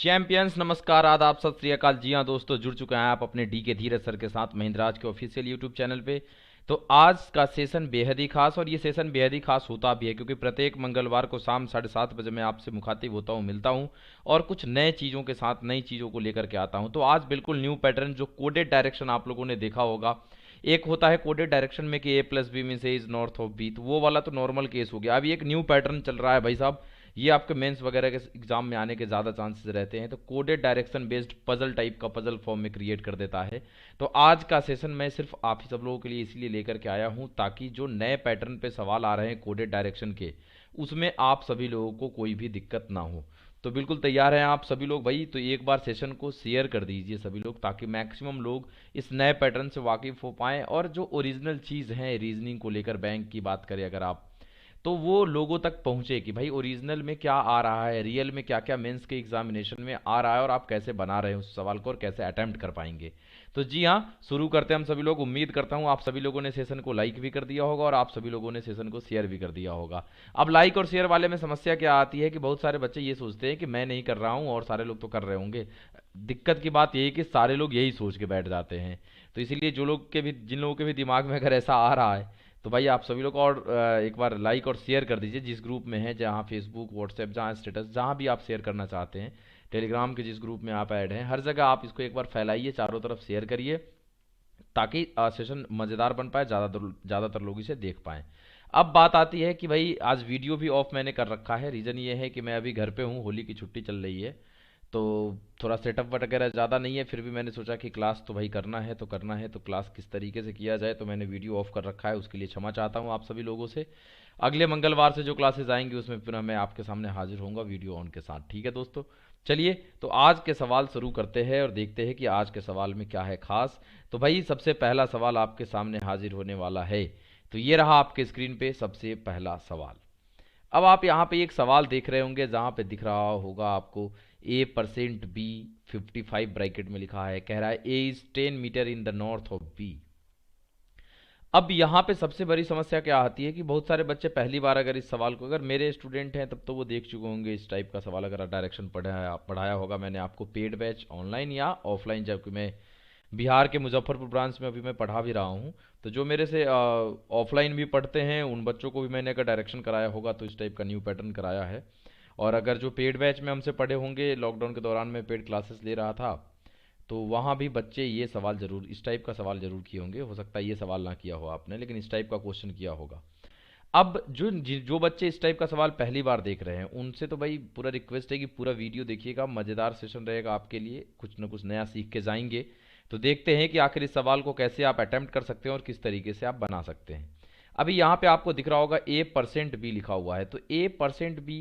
Champions नमस्कार आदाब सत श्री अकाल। जी हाँ दोस्तों, जुड़ चुके हैं आप अपने डी के धीरज सर के साथ महिंद्राज के ऑफिशियल यूट्यूब चैनल पे। तो आज का सेशन बेहद ही खास, और ये सेशन बेहद ही खास होता भी है क्योंकि प्रत्येक मंगलवार को शाम 7:30 बजे मैं आपसे मुखातिब होता हूँ, मिलता हूँ और कुछ नए चीज़ों के साथ नई चीज़ों को लेकर के आता हूँ। तो आज बिल्कुल न्यू पैटर्न, जो कोडेड डायरेक्शन आप लोगों ने देखा होगा। एक होता है कोडेड डायरेक्शन में कि A+B means A is north of B, तो वो वाला तो नॉर्मल केस हो गया। अभी एक न्यू पैटर्न चल रहा है भाई साहब, ये आपके मेंस वगैरह के एग्जाम में आने के ज़्यादा चांसेस रहते हैं। तो coded direction based puzzle type का पजल फॉर्म में क्रिएट कर देता है। तो आज का सेशन मैं सिर्फ आप ही सब लोगों के लिए इसलिए लेकर के आया हूँ ताकि जो नए पैटर्न पे सवाल आ रहे हैं कोडेड डायरेक्शन के, उसमें आप सभी लोगों को कोई भी दिक्कत ना हो। तो बिल्कुल तैयार हैं आप सभी लोग भाई? तो एक बार सेशन को शेयर कर दीजिए सभी लोग, ताकि मैक्सिमम लोग इस नए पैटर्न से वाकिफ हो पाएँ, और जो ओरिजिनल चीज़ है रीजनिंग को लेकर, बैंक की बात करें अगर आप, तो वो लोगों तक पहुंचे कि भाई ओरिजिनल में क्या आ रहा है, रियल में क्या क्या मेंस के एग्जामिनेशन में आ रहा है, और आप कैसे बना रहे हैं उस सवाल को और कैसे अटेम्प्ट कर पाएंगे। तो जी हाँ, शुरू करते हैं हम सभी लोग। उम्मीद करता हूँ आप सभी लोगों ने सेशन को लाइक भी कर दिया होगा और आप सभी लोगों ने सेशन को शेयर भी कर दिया होगा। अब लाइक और शेयर वाले में समस्या क्या आती है कि बहुत सारे बच्चे ये सोचते हैं कि मैं नहीं कर रहा हूँ और सारे लोग तो कर रहे होंगे। दिक्कत की बात यही है कि सारे लोग यही सोच के बैठ जाते हैं। तो इसीलिए जो लोग के भी, जिन लोगों के भी दिमाग में अगर ऐसा आ रहा है, तो भाई आप सभी लोग और एक बार लाइक और शेयर कर दीजिए जिस ग्रुप में है, जहाँ फेसबुक व्हाट्सएप जहाँ स्टेटस जहाँ भी आप शेयर करना चाहते हैं, टेलीग्राम के जिस ग्रुप में आप ऐड हैं, हर जगह आप इसको एक बार फैलाइए, चारों तरफ शेयर करिए, ताकि सेशन मज़ेदार बन पाए, ज़्यादातर लोग इसे देख पाएँ। अब बात आती है कि भाई आज वीडियो भी ऑफ मैंने कर रखा है। रीज़न ये है कि मैं अभी घर पे हूँ, होली की छुट्टी चल रही है, तो थोड़ा सेटअप वगैरह ज़्यादा नहीं है। फिर भी मैंने सोचा कि क्लास तो भाई करना है तो करना है, तो क्लास किस तरीके से किया जाए, तो मैंने वीडियो ऑफ कर रखा है। उसके लिए क्षमा चाहता हूँ आप सभी लोगों से। अगले मंगलवार से जो क्लासेस आएंगी उसमें फिर मैं आपके सामने हाजिर होऊंगा वीडियो ऑन के साथ। ठीक है दोस्तों, चलिए तो आज के सवाल शुरू करते हैं और देखते हैं कि आज के सवाल में क्या है खास। तो भाई सबसे पहला सवाल आपके सामने हाजिर होने वाला है। तो ये रहा आपके स्क्रीन पे सबसे पहला सवाल। अब आप यहाँ पे एक सवाल देख रहे होंगे जहाँ पे दिख रहा होगा आपको A%B 55 ब्रैकेट में लिखा है, कह रहा है A is 10 metre in the north of B। अब यहाँ पे सबसे बड़ी समस्या क्या आती है कि बहुत सारे बच्चे पहली बार अगर इस सवाल को, अगर मेरे स्टूडेंट हैं तब तो वो देख चुके होंगे इस टाइप का सवाल, अगर डायरेक्शन पढ़ाया पढ़ाया होगा मैंने आपको पेड बैच ऑनलाइन या ऑफलाइन, जबकि मैं बिहार के मुजफ्फरपुर ब्रांच में अभी मैं पढ़ा भी रहा हूँ। तो जो मेरे से ऑफलाइन भी पढ़ते हैं उन बच्चों को भी मैंने अगर डायरेक्शन कराया होगा तो इस टाइप का न्यू पैटर्न कराया है। और अगर जो पेड बैच में हमसे पढ़े होंगे, लॉकडाउन के दौरान में पेड क्लासेस ले रहा था, तो वहाँ भी बच्चे ये सवाल जरूर, इस टाइप का सवाल जरूर किए होंगे। हो सकता है ये सवाल ना किया हो आपने, लेकिन इस टाइप का क्वेश्चन किया होगा। अब जो बच्चे इस टाइप का सवाल पहली बार देख रहे हैं उनसे तो भाई पूरा रिक्वेस्ट है कि पूरा वीडियो देखिएगा, मज़ेदार सेशन रहेगा आपके लिए, कुछ ना कुछ नया सीख के जाएंगे। तो देखते हैं कि आखिर इस सवाल को कैसे आप अटेम्प्ट कर सकते हैं और किस तरीके से आप बना सकते हैं। अभी यहाँ पे आपको दिख रहा होगा A%B लिखा हुआ है, तो A%B,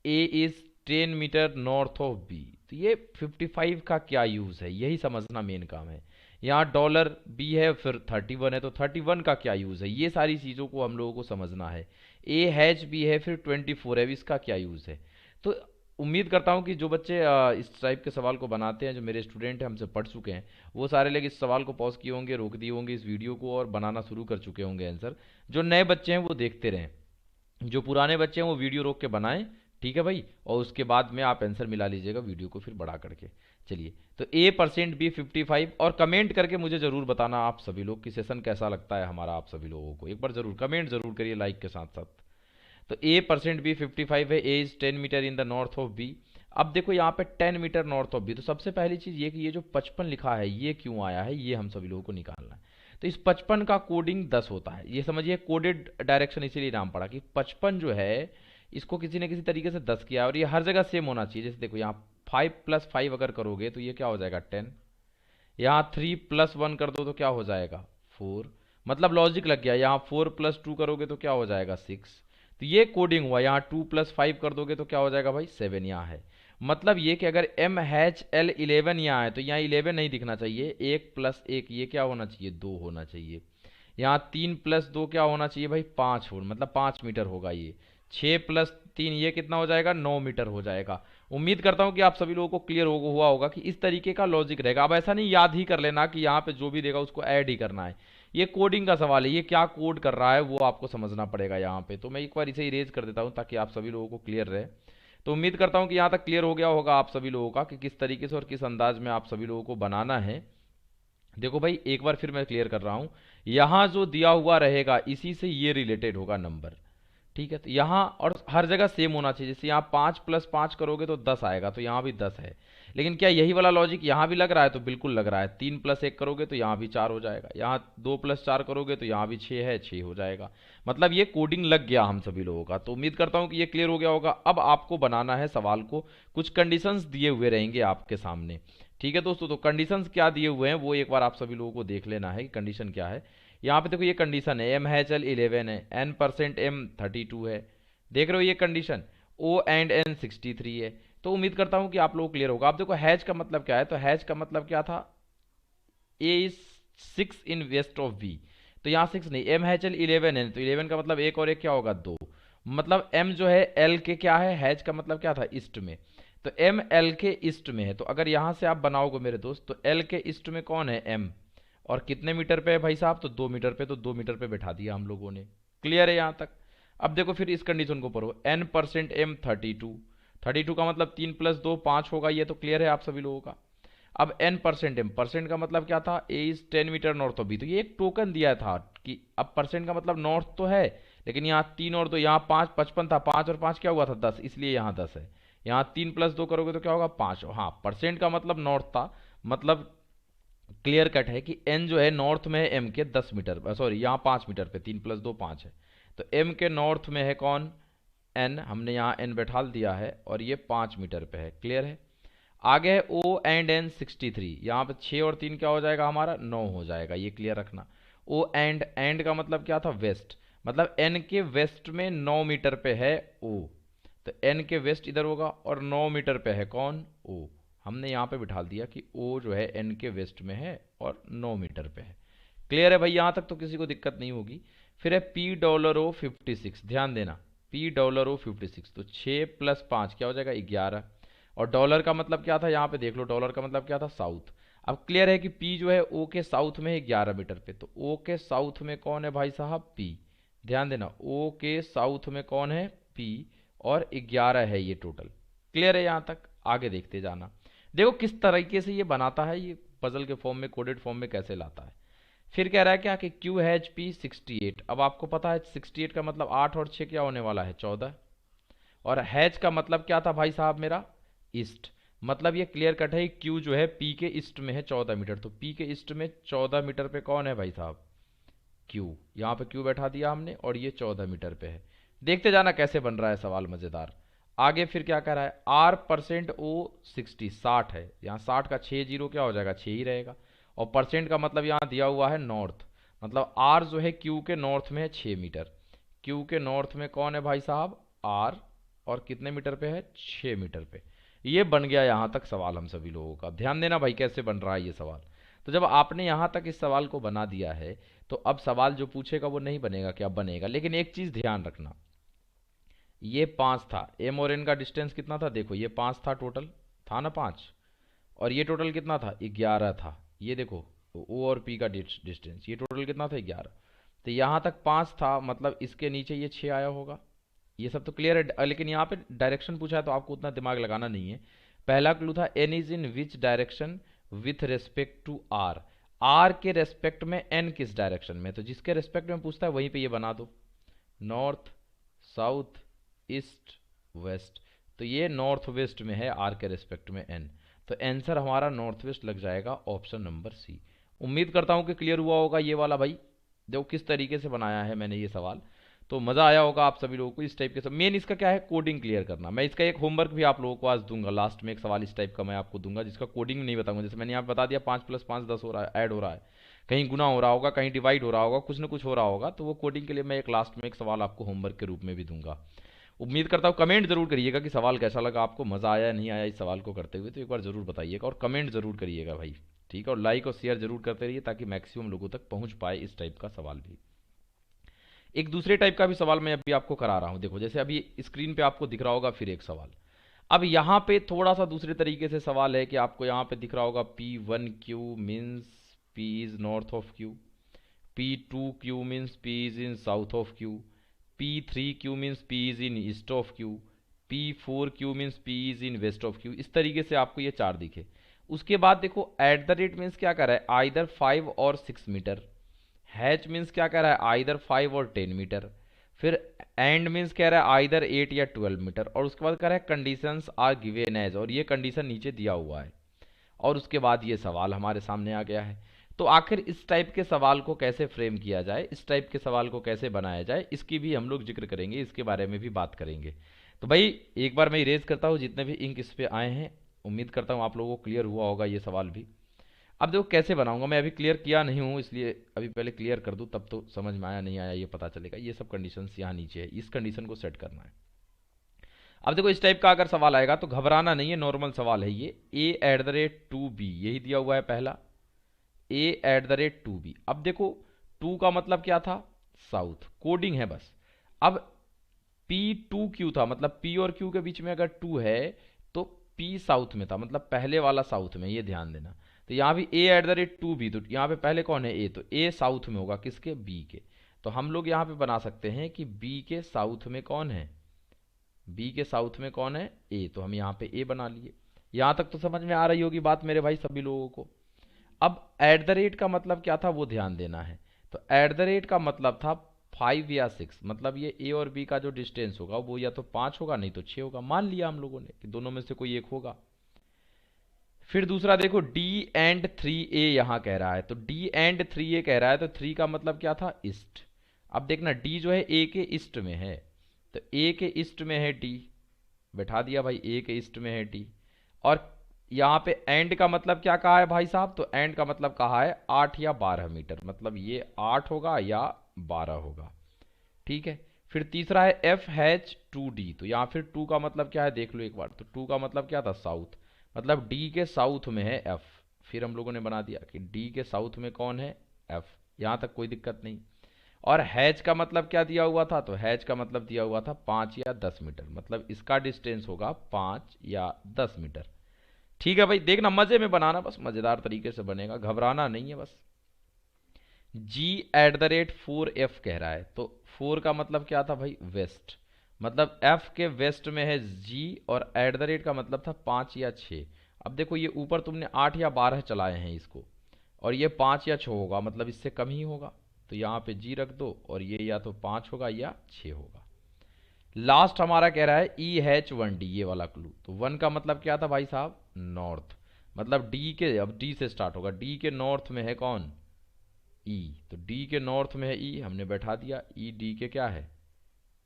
A is 10 metre north of B, तो ये 55 का क्या यूज़ है, यही समझना मेन काम है। यहाँ डॉलर बी है, फिर 31 है, तो 31 का क्या यूज़ है, ये सारी चीज़ों को हम लोगों को समझना है। A H B है, फिर 24 है, इसका क्या यूज़ है। तो उम्मीद करता हूँ कि जो बच्चे इस टाइप के सवाल को बनाते हैं, जो मेरे स्टूडेंट हैं हमसे पढ़ चुके हैं, वो सारे लोग इस सवाल को पॉज किए होंगे, रोक दिए होंगे इस वीडियो को और बनाना शुरू कर चुके होंगे आंसर। जो नए बच्चे हैं वो देखते रहें, जो पुराने बच्चे हैं वो वीडियो रोक के बनाएं। ठीक है भाई, और उसके बाद में आप आंसर मिला लीजिएगा वीडियो को फिर बढ़ा करके। चलिए, तो A%B 55, और कमेंट करके मुझे ज़रूर बताना आप सभी लोग कि सेशन कैसा लगता है हमारा। आप सभी लोगों को एक बार ज़रूर कमेंट ज़रूर करिए लाइक के साथ साथ। तो A%B 55 है, A is 10 metre in the north of B। अब देखो यहाँ पे 10 मीटर नॉर्थ ऑफ B, तो सबसे पहली चीज़ ये कि ये जो 55 लिखा है ये क्यों आया है, ये हम सभी लोगों को निकालना है। तो इस 55 का कोडिंग 10 होता है, ये समझिए कोडेड डायरेक्शन इसीलिए नाम पड़ा कि 55 जो है इसको किसी न किसी तरीके से 10 किया है, और ये हर जगह सेम होना चाहिए। जैसे देखो यहाँ 5+5 अगर करोगे तो ये क्या हो जाएगा 10, यहाँ 3+1 कर दो तो क्या हो जाएगा 4, मतलब लॉजिक लग गया। यहाँ 4+2 करोगे तो क्या हो जाएगा 6, तो ये कोडिंग हुआ। यहाँ 2+5 कर दोगे तो क्या हो जाएगा भाई 7 यहाँ है। मतलब ये कि अगर MHL11 यहाँ है तो यहाँ 11 नहीं दिखना चाहिए, 1+1 ये क्या होना चाहिए 2 होना चाहिए। यहाँ 3+2 क्या होना चाहिए भाई 5 हो, मतलब 5 मीटर होगा ये। 6+3 ये कितना हो जाएगा 9 मीटर हो जाएगा। उम्मीद करता हूँ कि आप सभी लोगों को क्लियर हुआ होगा कि इस तरीके का लॉजिक रहेगा। अब ऐसा नहीं याद ही कर लेना कि यहाँ पे जो भी देगा उसको ऐड ही करना है, ये कोडिंग का सवाल है, ये क्या कोड कर रहा है वो आपको समझना पड़ेगा यहाँ पे। तो मैं एक बार इसे इरेज कर देता हूँ ताकि आप सभी लोगों को क्लियर रहे। तो उम्मीद करता हूँ कि यहाँ तक क्लियर हो गया होगा आप सभी लोगों का कि किस तरीके से और किस अंदाज में आप सभी लोगों को बनाना है। देखो भाई एक बार फिर मैं क्लियर कर रहा हूँ, यहाँ जो दिया हुआ रहेगा इसी से ये रिलेटेड होगा नंबर, ठीक है। तो यहाँ और हर जगह सेम होना चाहिए, जैसे यहाँ 5+5 करोगे तो 10 आएगा, तो यहाँ भी 10 है। लेकिन क्या यही वाला लॉजिक यहाँ भी लग रहा है? तो बिल्कुल लग रहा है। 3+1 करोगे तो यहाँ भी 4 हो जाएगा, यहाँ 2+4 करोगे तो यहाँ भी 6 है, 6 हो जाएगा। मतलब ये कोडिंग लग गया हम सभी लोगों का। तो उम्मीद करता हूँ कि ये क्लियर हो गया होगा। अब आपको बनाना है सवाल को, कुछ कंडीशंस दिए हुए रहेंगे आपके सामने, ठीक है दोस्तों। तो कंडीशंस क्या दिए हुए हैं वो एक बार आप सभी लोगों को देख लेना है कि कंडीशन क्या है। यहाँ पे देखो ये कंडीशन है, M_H_L 11 है, N% M 32 है, देख रहे हो ये कंडीशन, O&N 63 है। तो उम्मीद करता हूँ कि आप लोग क्लियर होगा। आप देखो हैच का मतलब क्या है, तो हैच का मतलब क्या था, A is 6 in west of B, तो यहाँ 6 नहीं, M_H_L 11 है, तो 11 का मतलब एक और एक क्या होगा, 2। मतलब M जो है L के क्या है, हैच का मतलब क्या था, ईस्ट में, तो M L के ईस्ट में है। तो अगर यहाँ से आप बनाओगे मेरे दोस्त, तो L के ईस्ट में कौन है, M, और कितने मीटर पे है भाई साहब, तो 2 मीटर पे, तो 2 मीटर पे बैठा दिया हम लोगों ने। क्लियर है यहाँ तक? अब देखो फिर इस कंडीशन को पढ़ो, N% M 32, 32 का मतलब 3+2 5 होगा, ये तो क्लियर है आप सभी लोगों का। अब N% M, परसेंट का मतलब क्या था, A is 10 metre north of B, तो ये एक टोकन दिया था कि अब परसेंट का मतलब नॉर्थ तो है, लेकिन यहाँ 3 और 2, यहाँ 5, 55 था, 5 और 5 क्या हुआ था, 10, इसलिए यहाँ 10 है। यहाँ 3+2 करोगे तो क्या होगा, 5। हाँ, परसेंट का मतलब नॉर्थ था, मतलब क्लियर कट है कि एन जो है नॉर्थ में है एम के 10 मीटर, सॉरी यहाँ 5 मीटर पे, 3+2 5 है, तो एम के नॉर्थ में है कौन, एन, हमने यहाँ एन बैठा दिया है, और ये 5 मीटर पे है। क्लियर है? आगे है O&N 63, यहाँ पे 6 और 3 क्या हो जाएगा हमारा, 9 हो जाएगा, ये क्लियर रखना। O&N का मतलब क्या था, वेस्ट, मतलब एन के वेस्ट में 9 मीटर पे है O, तो एन के वेस्ट इधर होगा, और 9 मीटर पे है कौन, O। हमने यहाँ पे बिठा दिया कि O जो है एन के वेस्ट में है और 9 मीटर पे है। क्लियर है भाई? यहाँ तक तो किसी को दिक्कत नहीं होगी। फिर है $P56, ध्यान देना, $P56, तो 6+5 क्या हो जाएगा, 11, और डॉलर का मतलब क्या था, यहाँ पे देख लो, डॉलर का मतलब क्या था, साउथ। अब क्लियर है कि P जो है O के साउथ में है 11 मीटर पे, तो O के साउथ में कौन है भाई साहब, P। ध्यान देना, O के साउथ में कौन है, P, और 11 है ये टोटल। क्लियर है यहाँ तक? आगे देखते जाना। देखो किस तरीके से ये बनाता है, ये पजल के फॉर्म में, कोडेड फॉर्म में कैसे लाता है। फिर कह रहा है क्या कि QHP 68, अब आपको पता है 68 का मतलब 8 और 6 क्या होने वाला है, 14, और हैच का मतलब क्या था भाई साहब मेरा, ईस्ट, मतलब ये क्लियर कट है, क्यू जो है पी के ईस्ट में है 14 मीटर, तो पी के ईस्ट में 14 मीटर पे कौन है भाई साहब, क्यू। यहाँ पे क्यू बैठा दिया हमने, और ये 14 मीटर पे है। देखते जाना कैसे बन रहा है सवाल, मजेदार। आगे फिर क्या कह रहा है, R%O 60, 60 है, यहाँ 60 का 6 जीरो क्या हो जाएगा, 6 ही रहेगा, और परसेंट का मतलब यहाँ दिया हुआ है नॉर्थ, मतलब आर जो है क्यू के नॉर्थ में है 6 मीटर, क्यू के नॉर्थ में कौन है भाई साहब, आर, और कितने मीटर पे है, 6 मीटर पे। ये बन गया यहाँ तक सवाल हम सभी लोगों का। ध्यान देना भाई कैसे बन रहा है ये सवाल। तो जब आपने यहाँ तक इस सवाल को बना दिया है, तो अब सवाल जो पूछेगा वो नहीं बनेगा, क्या बनेगा, लेकिन एक चीज़ ध्यान रखना, ये 5 था, एम और एन का डिस्टेंस कितना था, देखो ये 5 था टोटल, था ना 5, और ये टोटल कितना था, 11 था। ये देखो ओ और पी का डिस्टेंस, ये टोटल कितना था, 11, तो यहाँ तक 5 था, मतलब इसके नीचे ये 6 आया होगा। ये सब तो क्लियर है, लेकिन यहाँ पे डायरेक्शन पूछा है तो आपको उतना दिमाग लगाना नहीं है। पहला क्लू था N is in which direction with respect to R, R के रेस्पेक्ट में एन किस डायरेक्शन में, तो जिसके रेस्पेक्ट में पूछता है वहीं पे ये बना दो, नॉर्थ, साउथ, ईस्ट, वेस्ट, तो ये नॉर्थ वेस्ट में है आर के रेस्पेक्ट में एन, तो आंसर हमारा नॉर्थ वेस्ट लग जाएगा, ऑप्शन नंबर सी। उम्मीद करता हूँ कि क्लियर हुआ होगा ये वाला भाई। देखो किस तरीके से बनाया है मैंने ये सवाल, तो मज़ा आया होगा आप सभी लोगों को इस टाइप के सब। मेन इसका क्या है, कोडिंग क्लियर करना। मैं इसका एक होमवर्क भी आप लोगों को आज दूंगा, लास्ट में एक सवाल इस टाइप का मैं आपको दूंगा जिसका कोडिंग नहीं बताऊंगा। जैसे मैंने यहाँ पे बता दिया 5+5 10 हो रहा है, ऐड हो रहा है, कहीं गुना हो रहा होगा, कहीं डिवाइड हो रहा होगा, कुछ ना कुछ हो रहा होगा, तो वो कोडिंग के लिए मैं एक लास्ट में एक सवाल आपको होमवर्क के रूप में भी दूंगा। उम्मीद करता हूँ कमेंट जरूर करिएगा कि सवाल कैसा लगा आपको, मज़ा आया नहीं आया इस सवाल को करते हुए, तो एक बार जरूर बताइएगा, और कमेंट जरूर करिएगा भाई, ठीक है, और लाइक और शेयर जरूर करते रहिए ताकि मैक्सिमम लोगों तक पहुंच पाए इस टाइप का सवाल भी। एक दूसरे टाइप का भी सवाल मैं अभी आपको करा रहा हूं, देखो जैसे अभी स्क्रीन पे आपको दिख रहा होगा फिर एक सवाल। अब यहाँ पे थोड़ा सा दूसरे तरीके से सवाल है कि आपको यहाँ पे दिख रहा होगा P1Q means P is north of Q, P2Q means P is in south of Q, P3Q means P is in east of Q, P4Q means P is in west of Q, इस तरीके से आपको ये 4 दिखे। उसके बाद देखो eight the rate means क्या कर रहा है, आइदर 5 और 6 मीटर। हैच मीन्स क्या कह रहा है, आइदर 5 और 10 मीटर। फिर एंड मीन्स कह रहा है आइदर 8 या 12 मीटर। और उसके बाद कह रहा है कंडीशंस आर गिवन एज, और ये कंडीशन नीचे दिया हुआ है। और उसके बाद ये सवाल हमारे सामने आ गया है। तो आखिर इस टाइप के सवाल को कैसे फ्रेम किया जाए, इस टाइप के सवाल को कैसे बनाया जाए, इसकी भी हम लोग जिक्र करेंगे, इसके बारे में भी बात करेंगे। तो भाई एक बार मैं इरेज करता हूँ जितने भी इंक इस पे आए हैं, उम्मीद करता हूँ आप लोगों को क्लियर हुआ होगा ये सवाल भी। अब देखो कैसे बनाऊंगा, मैं अभी क्लियर किया नहीं हूँ, इसलिए अभी पहले क्लियर कर दूँ, तब तो समझ में आया नहीं आया ये पता चलेगा। ये सब कंडीशंस यहाँ नीचे है, इस कंडीशन को सेट करना है। अब देखो इस टाइप का अगर सवाल आएगा तो घबराना नहीं है, नॉर्मल सवाल है ये। A at the rate to b, यही दिया हुआ है पहला, a at the rate to b. अब देखो टू का मतलब क्या था, साउथ, कोडिंग है बस। अब पी टू क्यू था, मतलब पी और क्यू के बीच में अगर टू है तो पी साउथ में था, मतलब पहले वाला साउथ में, ये ध्यान देना। तो यहाँ भी a at the rate to b, तो यहाँ पे पहले कौन है, ए, तो ए साउथ में होगा किसके, बी के। तो हम लोग यहाँ पे बना सकते हैं कि बी के साउथ में कौन है, बी के साउथ में कौन है, ए। तो हम यहाँ पे ए बना लिए। यहाँ तक तो समझ में आ रही होगी बात मेरे भाई सभी लोगों को। अब एट द रेट का मतलब क्या था वो ध्यान देना है। तो एट द रेट का मतलब था 5 या 6, मतलब ये ए और बी का जो डिस्टेंस होगा वो या तो 5 होगा नहीं तो 6 होगा। मान लिया हम लोगों ने कि दोनों में से कोई एक होगा। फिर दूसरा देखो डी एंड 3A यहाँ कह रहा है, तो डी एंड 3A कह रहा है, तो 3 का मतलब क्या था, ईस्ट। अब देखना डी जो है ए के ईस्ट में है, तो ए के ईस्ट में है डी, बैठा दिया भाई, ए के ईस्ट में है डी। और यहाँ पे एंड का मतलब क्या कहा है भाई साहब, तो एंड का मतलब कहा है 8 या 12 मीटर, मतलब ये 8 होगा या 12 होगा। ठीक है। फिर तीसरा है एफ हैच टू डी, तो यहाँ फिर टू का मतलब क्या है देख लो एक बार, तो टू का मतलब क्या था, साउथ, मतलब डी के साउथ में है एफ। फिर हम लोगों ने बना दिया कि डी के साउथ में कौन है, एफ। यहाँ तक कोई दिक्कत नहीं। और हैच का मतलब क्या दिया हुआ था, तो हैच का मतलब दिया हुआ था 5 या 10 मीटर, मतलब इसका डिस्टेंस होगा 5 या 10 मीटर। ठीक है भाई, देखना मजे में बनाना, बस मजेदार तरीके से बनेगा, घबराना नहीं है बस। जी एट द रेट 4F कह रहा है, तो 4 का मतलब क्या था भाई, वेस्ट, मतलब F के वेस्ट में है जी, और एट द रेट का मतलब था 5 या 6। अब देखो ये ऊपर तुमने 8 या 12 चलाए हैं इसको, और ये 5 या 6 होगा, मतलब इससे कम ही होगा। तो यहाँ पे जी रख दो, और ये या तो 5 होगा या 6 होगा। लास्ट हमारा कह रहा है EH1D, ये वाला क्लू। तो 1 का मतलब क्या था भाई साहब, नॉर्थ, मतलब डी के, अब डी से स्टार्ट होगा, डी के नॉर्थ में है कौन, ई, तो डी के नॉर्थ में है ई, हमने बैठा दिया, ई डी के क्या है,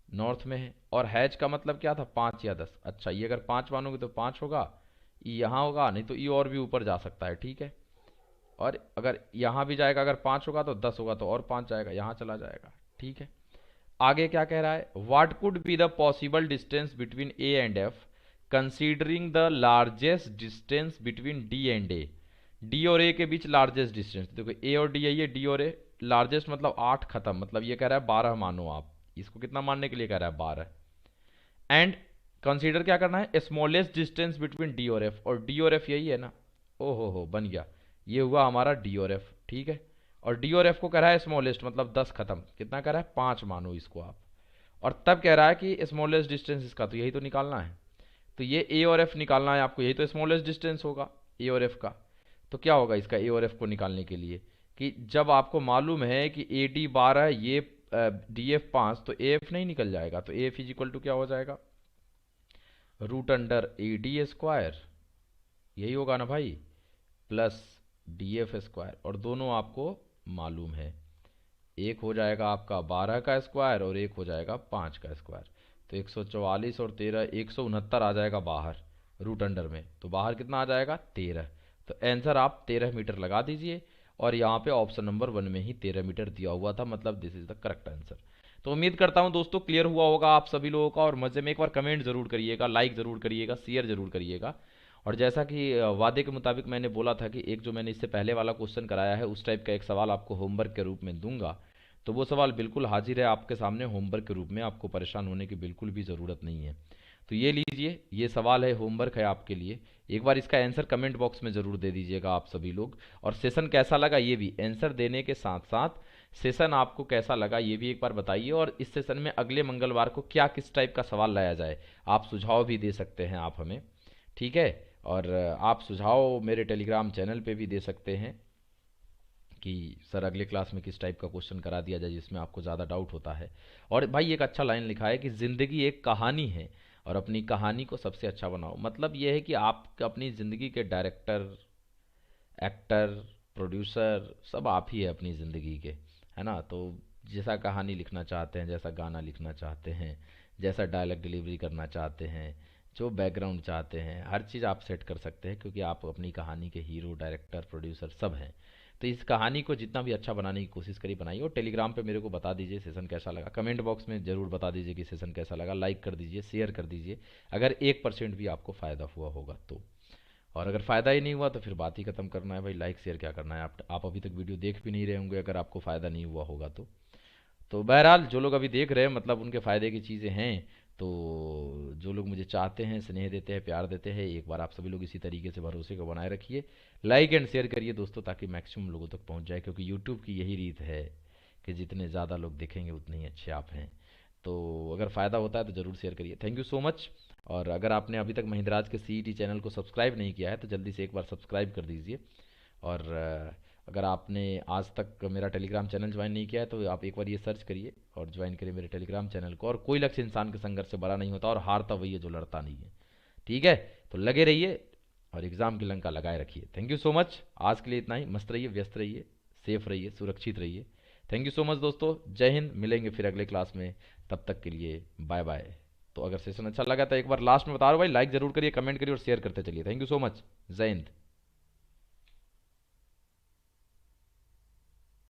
नॉर्थ में है। और हैच का मतलब क्या था, 5 या 10। अच्छा ये अगर 5 मानोगे तो 5 होगा, ई यहाँ होगा, नहीं तो ई और भी ऊपर जा सकता है, ठीक है। और अगर यहाँ भी जाएगा, अगर 5 होगा तो 10 होगा तो और 5 जाएगा, यहाँ चला जाएगा, ठीक है। आगे क्या कह रहा है, what could be the possible distance between A and F considering the largest distance between D and A. D और ए के बीच लार्जेस्ट डिस्टेंस, देखो ए और डी है, ये डी और ए, लार्जेस्ट मतलब 8 खत्म, मतलब ये कह रहा है 12 मानो आप, इसको कितना मानने के लिए कह रहा है, 12। एंड कंसीडर क्या करना है, स्मॉलेस्ट डिस्टेंस बिटवीन डी और एफ, और डी और एफ यही है ना, ओ हो बन गया, ये हुआ हमारा डी और एफ, ठीक है। और डी और एफ को कह रहा है स्मॉलेस्ट, मतलब 10 खत्म, कितना कह रहा है, 5 मानो इसको आप। और तब कह रहा है कि स्मॉलेस्ट डिस्टेंस इसका, तो यही तो निकालना है, तो ये ए और एफ निकालना है आपको, यही तो स्मॉलेस्ट डिस्टेंस होगा ए और एफ का। तो क्या होगा इसका ए और एफ को निकालने के लिए, कि जब आपको मालूम है कि ए डी 12 ये डी एफ 5, तो ए एफ नहीं निकल जाएगा, तो A F is equal to क्या हो जाएगा, root under A D square, यही होगा ना भाई, प्लस डी एफ स्क्वायर, और दोनों आपको मालूम है, एक हो जाएगा आपका 12 का स्क्वायर और एक हो जाएगा 5 का स्क्वायर, तो 144 और 13 169 आ जाएगा बाहर रूट अंडर में, तो बाहर कितना आ जाएगा, 13। तो आंसर आप 13 मीटर लगा दीजिए, और यहाँ पे ऑप्शन नंबर 1 में ही 13 मीटर दिया हुआ था, मतलब this is the correct answer. तो उम्मीद करता हूँ दोस्तों क्लियर हुआ होगा आप सभी लोगों का, और मजे में एक बार कमेंट जरूर करिएगा, लाइक जरूर करिएगा, शेयर जरूर करिएगा। और जैसा कि वादे के मुताबिक मैंने बोला था कि एक जो मैंने इससे पहले वाला क्वेश्चन कराया है उस टाइप का एक सवाल आपको होमवर्क के रूप में दूंगा, तो वो सवाल बिल्कुल हाजिर है आपके सामने होमवर्क के रूप में, आपको परेशान होने की बिल्कुल भी ज़रूरत नहीं है। तो ये लीजिए, ये सवाल है, होमवर्क है आपके लिए, एक बार इसका आंसर कमेंट बॉक्स में ज़रूर दे दीजिएगा आप सभी लोग। और सेशन कैसा लगा ये भी आंसर देने के साथ साथ सेशन आपको कैसा लगा ये भी एक बार बताइए, और इस सेशन में अगले मंगलवार को क्या किस टाइप का सवाल लाया जाए, आप सुझाव भी दे सकते हैं आप हमें, ठीक है। और आप सुझाव मेरे टेलीग्राम चैनल पे भी दे सकते हैं कि सर अगले क्लास में किस टाइप का क्वेश्चन करा दिया जाए जिसमें आपको ज़्यादा डाउट होता है। और भाई एक अच्छा लाइन लिखा है कि ज़िंदगी एक कहानी है और अपनी कहानी को सबसे अच्छा बनाओ। मतलब ये है कि आप अपनी ज़िंदगी के डायरेक्टर, एक्टर, प्रोड्यूसर सब आप ही है अपनी ज़िंदगी के, है ना। तो जैसा कहानी लिखना चाहते हैं, जैसा गाना लिखना चाहते हैं, जैसा डायलॉग डिलीवरी करना चाहते हैं, जो बैकग्राउंड चाहते हैं, हर चीज़ आप सेट कर सकते हैं, क्योंकि आप अपनी कहानी के हीरो, डायरेक्टर, प्रोड्यूसर सब हैं। तो इस कहानी को जितना भी अच्छा बनाने की कोशिश करिए, बनाइए। और टेलीग्राम पे मेरे को बता दीजिए सेशन कैसा लगा, कमेंट बॉक्स में ज़रूर बता दीजिए कि सेशन कैसा लगा, लाइक कर दीजिए, शेयर कर दीजिए, अगर 1% भी आपको फ़ायदा हुआ होगा तो। और अगर फ़ायदा ही नहीं हुआ तो फिर बात ही खत्म करना है भाई, लाइक शेयर क्या करना है, आप अभी तक वीडियो देख भी नहीं रहे होंगे अगर आपको फ़ायदा नहीं हुआ होगा तो बहरहाल जो लोग अभी देख रहे हैं मतलब उनके फ़ायदे की चीज़ें हैं। तो जो लोग मुझे चाहते हैं, स्नेह देते हैं, प्यार देते हैं, एक बार आप सभी लोग इसी तरीके से भरोसे को बनाए रखिए, लाइक एंड शेयर करिए दोस्तों, ताकि मैक्सिमम लोगों तक पहुंच जाए, क्योंकि यूट्यूब की यही रीत है कि जितने ज़्यादा लोग देखेंगे उतने ही अच्छे आप हैं। तो अगर फ़ायदा होता है तो ज़रूर शेयर करिए। Thank you so much. और अगर आपने अभी तक महिंद्राज के सीईटी चैनल को सब्सक्राइब नहीं किया है तो जल्दी से एक बार सब्सक्राइब कर दीजिए। और अगर आपने आज तक मेरा टेलीग्राम चैनल ज्वाइन नहीं किया है तो आप एक बार ये सर्च करिए और ज्वाइन करिए मेरे टेलीग्राम चैनल को। और कोई लक्ष्य इंसान के संघर्ष से बड़ा नहीं होता, और हारता वही है जो लड़ता नहीं है, ठीक है। तो लगे रहिए और एग्ज़ाम की लंका लगाए रखिए। थैंक यू सो मच, आज के लिए इतना ही। मस्त रहिए, व्यस्त रहिए, सेफ रहिए, सुरक्षित रहिए। थैंक यू सो मच दोस्तों, जय हिंद। मिलेंगे फिर अगले क्लास में, तब तक के लिए बाय बाय। तो अगर सेशन अच्छा लगा तो एक बार लास्ट में बता रहा हूँ भाई, लाइक ज़रूर करिए, कमेंट करिए और शेयर करते चलिए। थैंक यू सो मच, जय हिंद।